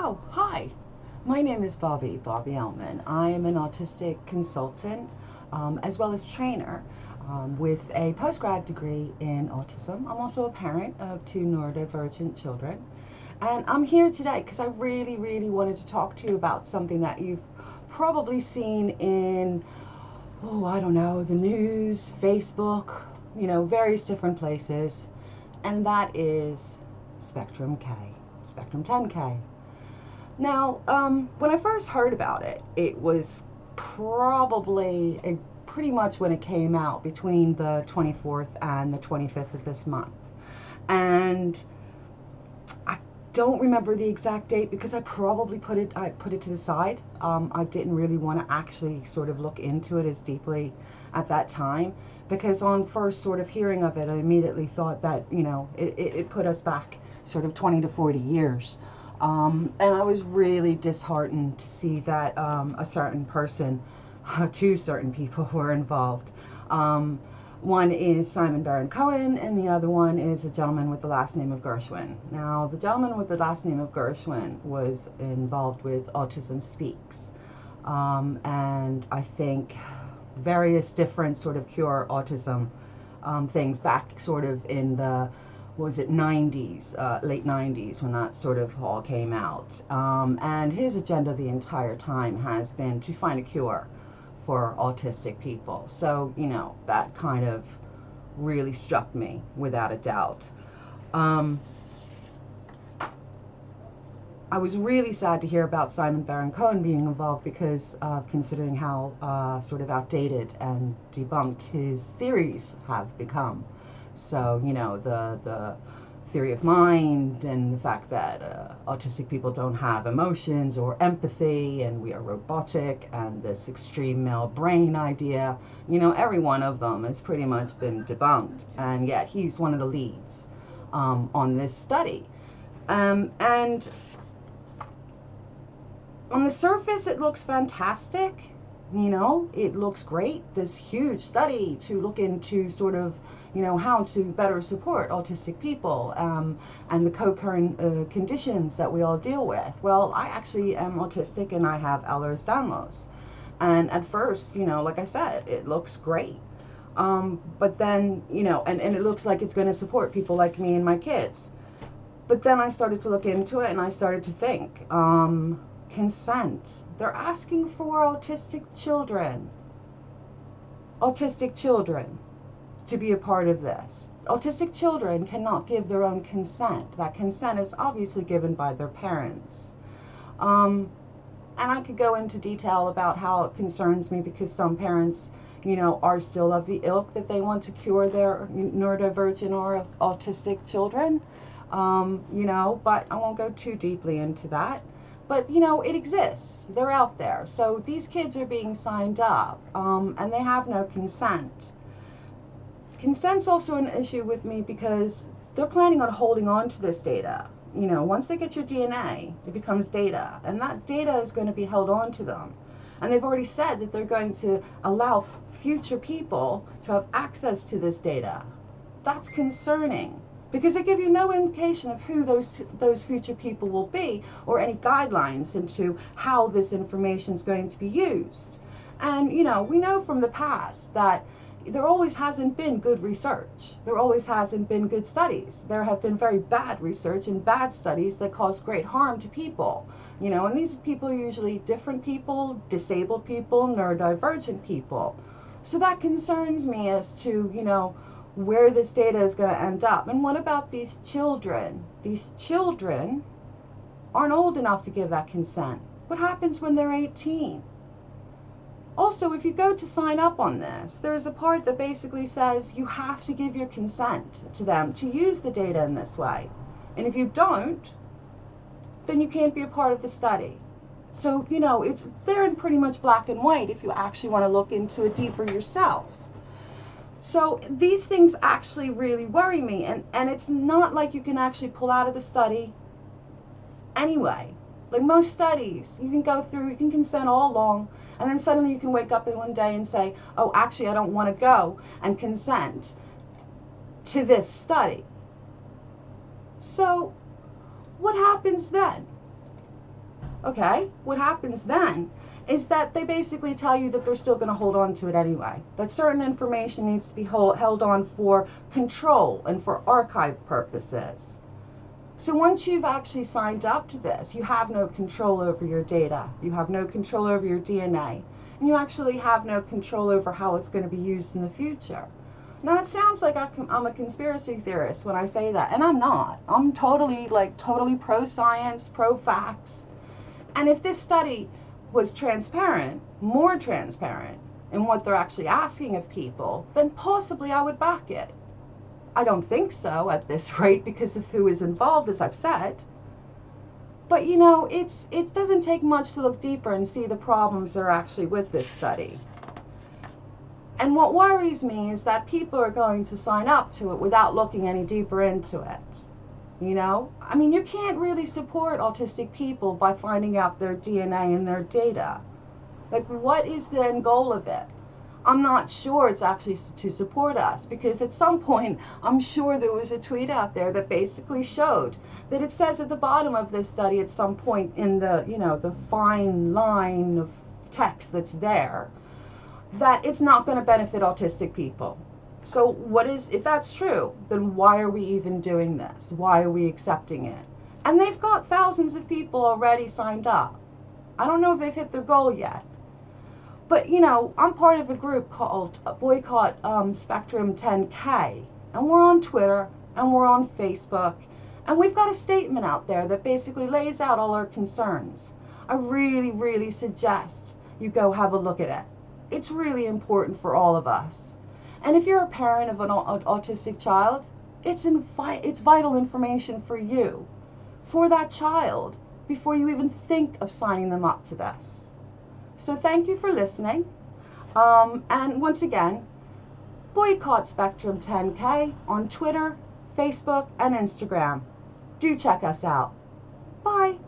Oh, hi. My name is Bobby Ellman. I am an autistic consultant as well as trainer with a postgrad degree in autism. I'm also a parent of two neurodivergent children. And I'm here today because I really wanted to talk to you about something that you've probably seen in, oh, I don't know, the news, Facebook, various different places. And that is Spectrum 10k. Now, when I first heard about it, it was probably pretty much when it came out between the 24th and the 25th of this month. And I don't remember the exact date because I probably put it to the side. I didn't really want to actually sort of look into it as deeply at that time, because on first sort of hearing of it, I immediately thought that, it put us back sort of 20 to 40 years. And I was really disheartened to see that a certain person, two certain people were involved. One is Simon Baron-Cohen, and the other one is a gentleman with the last name of Gershwin. Now, the gentleman with the last name of Gershwin was involved with Autism Speaks, and I think various different sort of cure autism things back sort of in the, was it 90s, late 90s, when that sort of all came out. And his agenda the entire time has been to find a cure for autistic people. So, that kind of really struck me without a doubt. I was really sad to hear about Simon Baron-Cohen being involved because considering how sort of outdated and debunked his theories have become. So, the theory of mind and the fact that autistic people don't have emotions or empathy and we are robotic, and this extreme male brain idea, every one of them has pretty much been debunked, and yet he's one of the leads on this study. And on the surface it looks fantastic. It looks great, this huge study to look into sort of, how to better support autistic people and the co-current conditions that we all deal with. Well, I actually am autistic and I have Ehlers-Danlos. And at first, like I said, it looks great. But then, and it looks like it's going to support people like me and my kids. But then I started to look into it and I started to think, consent. They're asking for autistic children to be a part of this. Autistic children cannot give their own consent. That consent is obviously given by their parents. And I could go into detail about how it concerns me because some parents, are still of the ilk that they want to cure their neurodivergent or autistic children. But I won't go too deeply into that. But, it exists. They're out there. So these kids are being signed up, and they have no consent. Consent's also an issue with me because they're planning on holding on to this data. Once they get your DNA, it becomes data, and that data is going to be held on to them. And they've already said that they're going to allow future people to have access to this data. That's concerning, because they give you no indication of who those future people will be or any guidelines into how this information is going to be used. And, we know from the past that there always hasn't been good research. There always hasn't been good studies. There have been very bad research and bad studies that cause great harm to people. And these people are usually different people, disabled people, neurodivergent people. So that concerns me as to, where this data is going to end up. And what about these children? These children aren't old enough to give that consent. What happens when they're 18? Also, if you go to sign up on this, there's a part that basically says you have to give your consent to them to use the data in this way. And if you don't, then you can't be a part of the study. So, it's there in pretty much black and white if you actually want to look into it deeper yourself. So these things actually really worry me, and it's not like you can actually pull out of the study anyway. Like most studies, you can go through, you can consent all along, and then suddenly you can wake up in one day and say, oh, actually I don't want to go and consent to this study. So what happens then? Okay, what happens then is that they basically tell you that they're still going to hold on to it anyway. That certain information needs to be held on for control and for archive purposes. So once you've actually signed up to this, you have no control over your data. You have no control over your DNA. And you actually have no control over how it's going to be used in the future. Now, it sounds like I'm a conspiracy theorist when I say that, and I'm not. I'm totally pro-science, pro-facts. And if this study was transparent, more transparent, in what they're actually asking of people, then possibly I would back it. I don't think so at this rate because of who is involved, as I've said. But you know, it doesn't take much to look deeper and see the problems that are actually with this study. And what worries me is that people are going to sign up to it without looking any deeper into it. You know, I mean, you can't really support autistic people by finding out their DNA and their data. Like, what is the end goal of it? I'm not sure it's actually to support us, because at some point, I'm sure there was a tweet out there that basically showed that it says at the bottom of this study at some point in the, you know, the fine line of text that's there, that it's not going to benefit autistic people. So if that's true, then why are we even doing this? Why are we accepting it? And they've got thousands of people already signed up. I don't know if they've hit their goal yet. But, you know, I'm part of a group called Boycott Spectrum10k. And we're on Twitter, and we're on Facebook. And we've got a statement out there that basically lays out all our concerns. I really, really suggest you go have a look at it. It's really important for all of us. And if you're a parent of an autistic child, it's vital information for you, for that child, before you even think of signing them up to this. So thank you for listening. And once again, boycott Spectrum10k on Twitter, Facebook, and Instagram. Do check us out. Bye.